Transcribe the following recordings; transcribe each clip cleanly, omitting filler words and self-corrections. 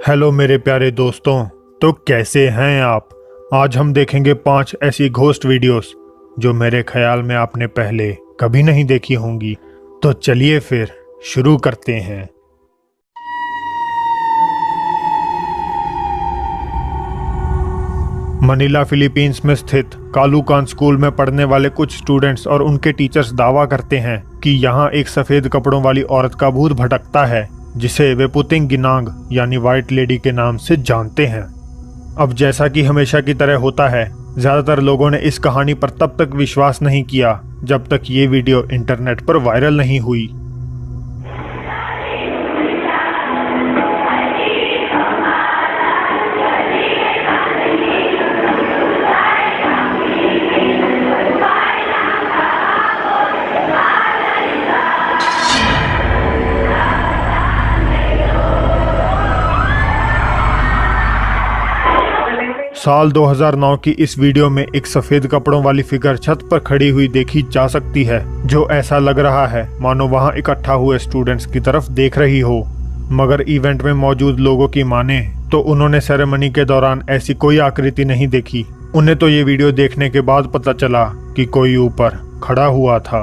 Hello मेरे प्यारे दोस्तों। तो कैसे हैं आप। आज हम देखेंगे 5 ऐसी घोस्ट वीडियोस जो मेरे ख्याल में आपने पहले कभी नहीं देखी होंगी। तो चलिए फिर शुरू करते हैं। मनीला फिलीपींस में स्थित कालूकान स्कूल में पढ़ने वाले कुछ स्टूडेंट्स और उनके टीचर्स दावा करते हैं कि यहाँ एक सफेद कपड़ों वाली औरत का भूत भटकता है जिसे वे पुतिंग गिनांग यानी व्हाइट लेडी के नाम से जानते हैं। अब जैसा कि हमेशा की तरह होता है, ज्यादातर लोगों ने इस कहानी पर तब तक विश्वास नहीं किया जब तक ये वीडियो इंटरनेट पर वायरल नहीं हुई। साल 2009 की इस वीडियो में एक सफेद कपड़ों वाली फिगर छत पर खड़ी हुई देखी जा सकती है, जो ऐसा लग रहा है मानो वहां इकट्ठा हुए स्टूडेंट्स की तरफ देख रही हो। मगर इवेंट में मौजूद लोगों की माने तो उन्होंने सेरेमनी के दौरान ऐसी कोई आकृति नहीं देखी। उन्हें तो ये वीडियो देखने के बाद पता चला कि कोई ऊपर खड़ा हुआ था।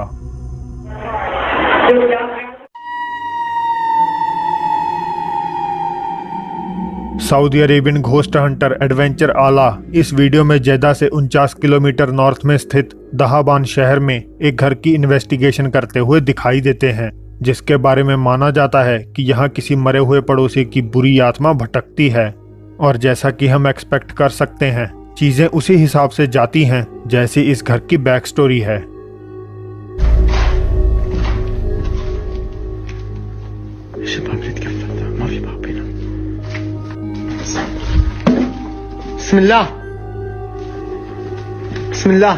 Saudi Arabian ghost Hunter adventure आला इस वीडियो में जेदा से 49 किलोमीटर नॉर्थ में स्थित दहाबान शहर में एक घर की इन्वेस्टिगेशन करते हुए दिखाई देते हैं, जिसके बारे में माना जाता है कि यहाँ किसी मरे हुए पड़ोसी की बुरी आत्मा भटकती है। और जैसा कि हम एक्सपेक्ट कर सकते हैं, चीजें उसी हिसाब से जाती हैं जैसी इस घर की बैक स्टोरी है। बिस्मिल्लाह बिस्मिल्लाह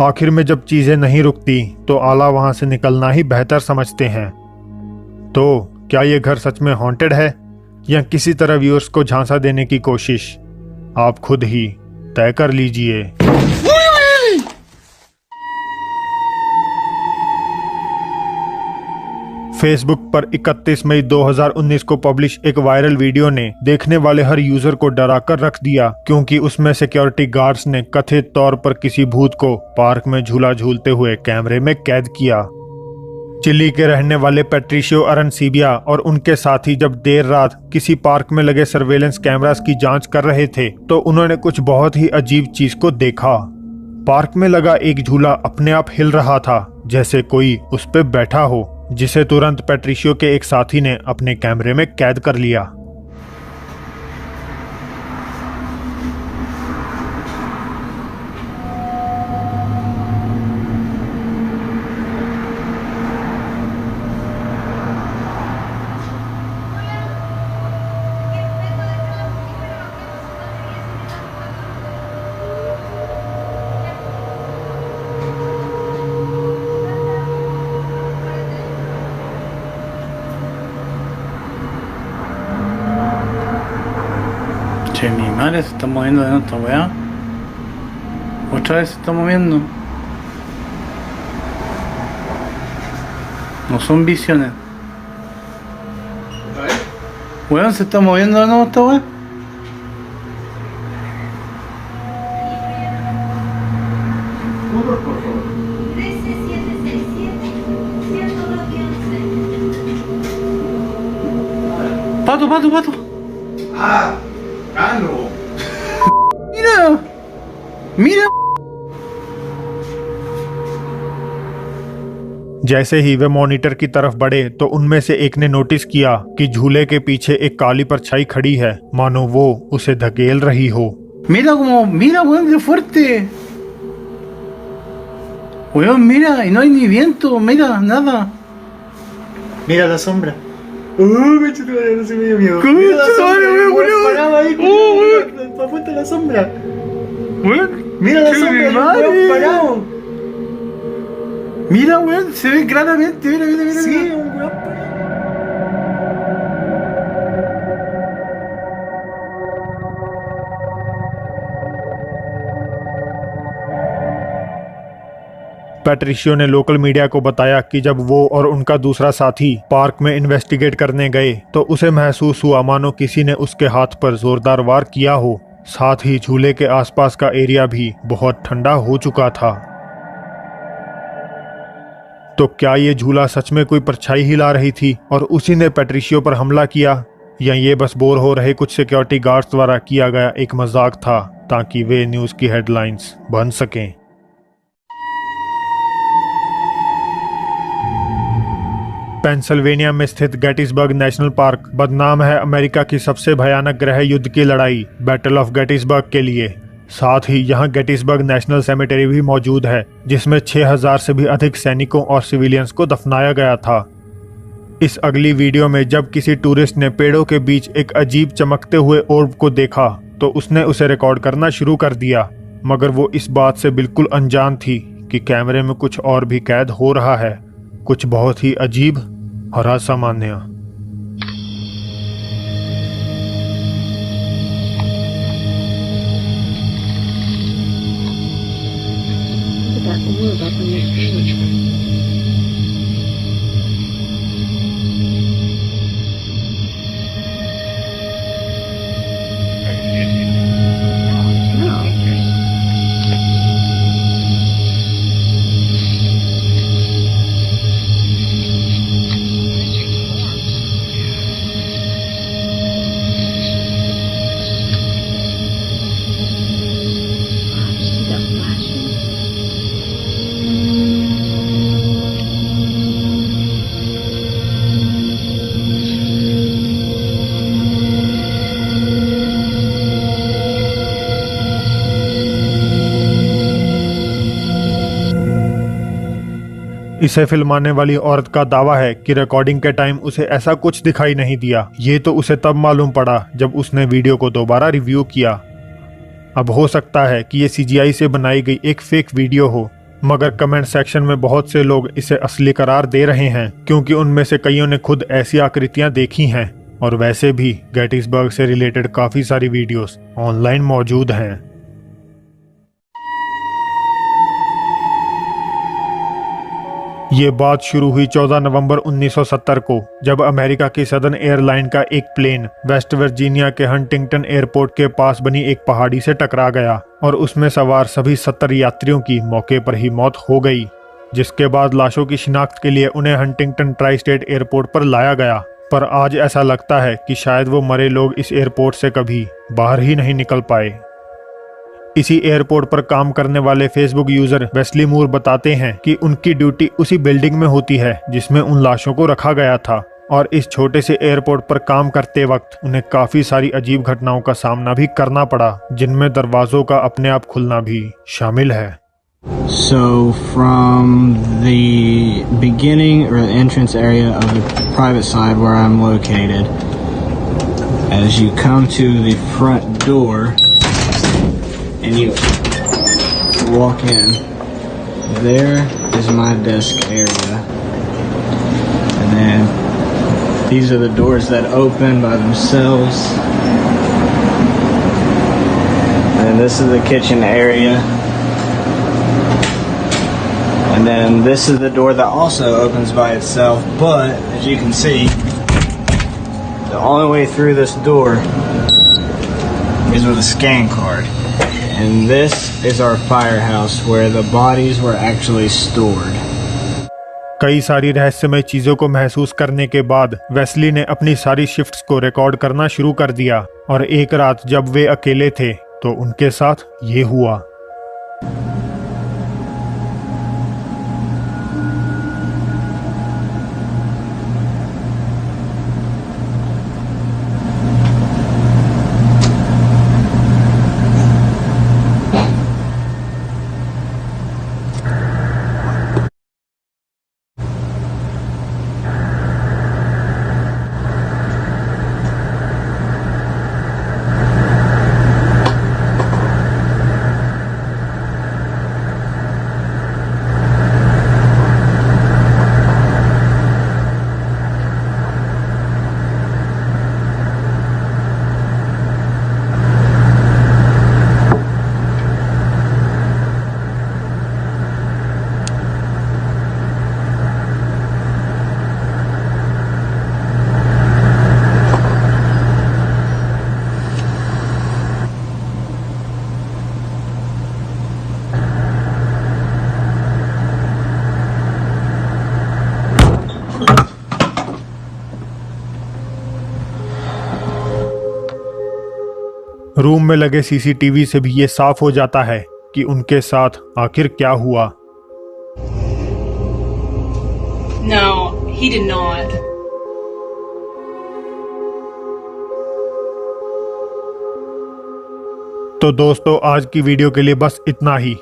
आखिर में जब चीजें नहीं रुकती तो आला वहां से निकलना ही बेहतर समझते हैं। तो क्या ये घर सच में हॉन्टेड है या किसी तरह व्यूअर्स को झांसा देने की कोशिश? आप खुद ही तय कर लीजिए। फेसबुक पर 31 मई 2019 को पब्लिश एक वायरल वीडियो ने देखने वाले हर यूजर को डराकर रख दिया, क्योंकि उसमें सिक्योरिटी गार्ड्स ने कथित तौर पर किसी भूत को पार्क में झूला झूलते हुए कैमरे में कैद किया। चिली के रहने वाले पैट्रिशियो अरनसीबिया और उनके साथी जब देर रात किसी पार्क में लगे सर्वेलेंस कैमरास की जांच कर रहे थे तो उन्होंने कुछ बहुत ही अजीब चीज को देखा। पार्क में लगा एक झूला अपने आप हिल रहा था, जैसे कोई उस पे बैठा हो, जिसे तुरंत पैट्रिशियो के एक साथी ने अपने कैमरे में कैद कर लिया। Che, mi madre se está moviendo de nuestra weá. Otra vez se está moviendo. No son visiones. Weón, se está moviendo de nuevo esta weá. Pato, pato, pato. Ah, Cano. Mira. Mira. जैसे ही वे monitor की तरफ बढ़े तो उनमें से एक ने notice किया कि झूले के पीछे एक काली परछाई खड़ी है, मानो वो उसे धकेल रही हो। Mira como, mira, weón, qué fuerte. Weón, mira, y no hay ni viento, mira, nada. Mira la sombra. No se me dio miedo. ¿Cómo Mira la se sombra, sabe, weón, weón? parado ahí, Oh, apunta la sombra. Weón, Mira la ¡qué sombra, el madre! weón parado. mira, weón, se ve claramente, mira, mira, mira. Sí, mira. un weón parado. पैट्रिशियो ने local media को बताया कि जब वो और उनका दूसरा साथी पार्क में इन्वेस्टिगेट करने गए तो उसे महसूस हुआ मानो किसी ने उसके हाथ पर जोरदार वार किया हो। साथ ही झूले के आसपास का एरिया भी बहुत ठंडा हो चुका था। तो क्या ये झूला सच में कोई परछाई हिला रही थी और उसी ने पैट्रिशियो पर हमला किया, या ये बस बोर हो रहे कुछ सिक्योरिटी गार्ड्स द्वारा किया गया एक मजाक था ताकि वे न्यूज़ की हेडलाइंस बन सकें। पेंसिल्वेनिया में स्थित गेटिसबर्ग नेशनल पार्क बदनाम है अमेरिका की सबसे भयानक गृह युद्ध की लड़ाई बैटल ऑफ गेटिसबर्ग के लिए। साथ ही यहाँ गेटिसबर्ग नेशनल सेमेटरी भी मौजूद है, जिसमें 6000 से भी अधिक सैनिकों और सिविलियंस को दफनाया गया था। इस अगली वीडियो में जब किसी टूरिस्ट ने पेड़ों के बीच एक अजीब चमकते हुए ऑर्ब को देखा तो उसने उसे रिकॉर्ड करना शुरू कर दिया, मगर वो इस बात से बिल्कुल अनजान थी कि कैमरे में कुछ और भी कैद हो रहा है, कुछ बहुत ही अजीब और असामान्य। इसे फिल्माने वाली औरत का दावा है कि रिकॉर्डिंग के टाइम उसे ऐसा कुछ दिखाई नहीं दिया। ये तो उसे तब मालूम पड़ा जब उसने वीडियो को दोबारा रिव्यू किया। अब हो सकता है कि ये CGI से बनाई गई एक फेक वीडियो हो, मगर कमेंट सेक्शन में बहुत से लोग इसे असली करार दे रहे हैं, क्योंकि उनमें से कईयों ने खुद ऐसी आकृतियां देखी हैं। और वैसे भी गेटिसबर्ग से रिलेटेड काफ़ी सारी वीडियोस ऑनलाइन मौजूद हैं। ये बात शुरू हुई 14 नवंबर 1970 को, जब अमेरिका की सदर्न एयरलाइन का एक प्लेन वेस्ट वर्जीनिया के हंटिंगटन एयरपोर्ट के पास बनी एक पहाड़ी से टकरा गया और उसमें सवार सभी 70 यात्रियों की मौके पर ही मौत हो गई, जिसके बाद लाशों की शिनाख्त के लिए उन्हें हंटिंगटन ट्राई स्टेट एयरपोर्ट पर लाया गया। पर आज ऐसा लगता है कि शायद वो मरे लोग इस एयरपोर्ट से कभी बाहर ही नहीं निकल पाए। इसी एयरपोर्ट पर काम करने वाले फेसबुक यूजर वेस्ली मूर बताते हैं कि उनकी ड्यूटी उसी बिल्डिंग में होती है जिसमें उन लाशों को रखा गया था, और इस छोटे से एयरपोर्ट पर काम करते वक्त उन्हें काफी सारी अजीब घटनाओं का सामना भी करना पड़ा, जिनमें दरवाजों का अपने आप खुलना भी शामिल है। So from the beginning or the entrance area of the private side where I'm located, as you come to the front door and you walk in, there is my desk area, and then these are the doors that open by themselves, and this is the kitchen area, and then this is the door that also opens by itself, but as you can see, the only way through this door is with a scan card. And this is our firehouse where the bodies were actually stored. कई सारी रहस्यमय चीजों को महसूस करने के बाद Wesley ने अपनी सारी शिफ्ट्स को रिकॉर्ड करना शुरू कर दिया, और एक रात जब वे अकेले थे तो उनके साथ ये हुआ। रूम में लगे सीसीटीवी से भी ये साफ हो जाता है कि उनके साथ आखिर क्या हुआ। No, he did not. तो दोस्तों, आज की वीडियो के लिए बस इतना ही।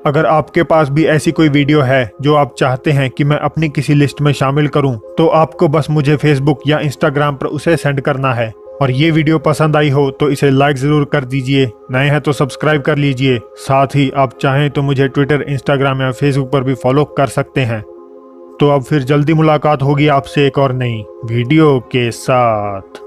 अगर आपके पास भी ऐसी कोई वीडियो है जो आप चाहते हैं कि मैं अपनी किसी लिस्ट में शामिल करूं, तो आपको बस मुझे फेसबुक या इंस्टाग्राम पर उसे सेंड करना है। और ये वीडियो पसंद आई हो तो इसे लाइक ज़रूर कर दीजिए, नए हैं तो सब्सक्राइब कर लीजिए। साथ ही आप चाहें तो मुझे ट्विटर, इंस्टाग्राम या फेसबुक पर भी फॉलो कर सकते हैं। तो अब फिर जल्दी मुलाकात होगी आपसे एक और नई वीडियो के साथ।